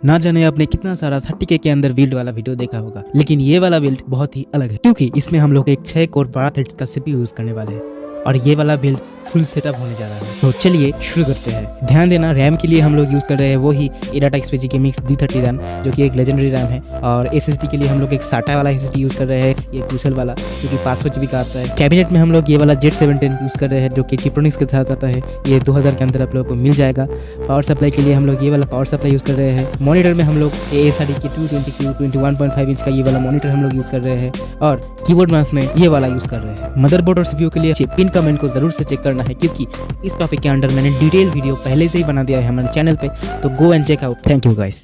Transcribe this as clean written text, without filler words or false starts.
ना जाने आपने कितना सारा 30K के अंदर बिल्ड वाला वीडियो देखा होगा, लेकिन ये वाला बिल्ड बहुत ही अलग है क्योंकि इसमें हम लोग एक 6 कोर 12 थ्रेड का CPU यूज करने वाले हैं और ये वाला बिल्ड फुल सेटअप होने जा रहा है। तो चलिए शुरू करते हैं। ध्यान देना, रैम के लिए हम लोग यूज कर रहे हैं वो ही एडाटा XPG की मिक्स D30 रैम, जो कि एक लेजेंडरी रैम है। और SSD के लिए हम लोग एक SATA वाला SSD यूज कर रहे हैं, ये क्रूशल वाला, जो कि 500 GB का आता है। कैबिनेट में हम लोग ये वाला Z710 यूज कर रहे हैं, जो कि चिप्रोनिक्स के साथ आता है। ये 2000 के अंदर आप लोगों को मिल जाएगा। पावर सप्लाई के लिए हम लोग ये वाला पावर सप्लाई यूज कर रहे हैं। मॉनिटर में हम लोग ASRock की 220Q 21.5 इंच का ये वाला मॉनिटर हम लोग यूज कर रहे हैं और कीबोर्ड माउस में ये वाला यूज कर रहे हैं। मदरबोर्ड और CPU के लिए पिन कमेंट को जरूर से चेक करना है क्योंकि इस टॉपिक के अंडर मैंने डिटेल वीडियो पहले से ही बना दिया है हमारे चैनल पे, तो go and check out. Thank you guys.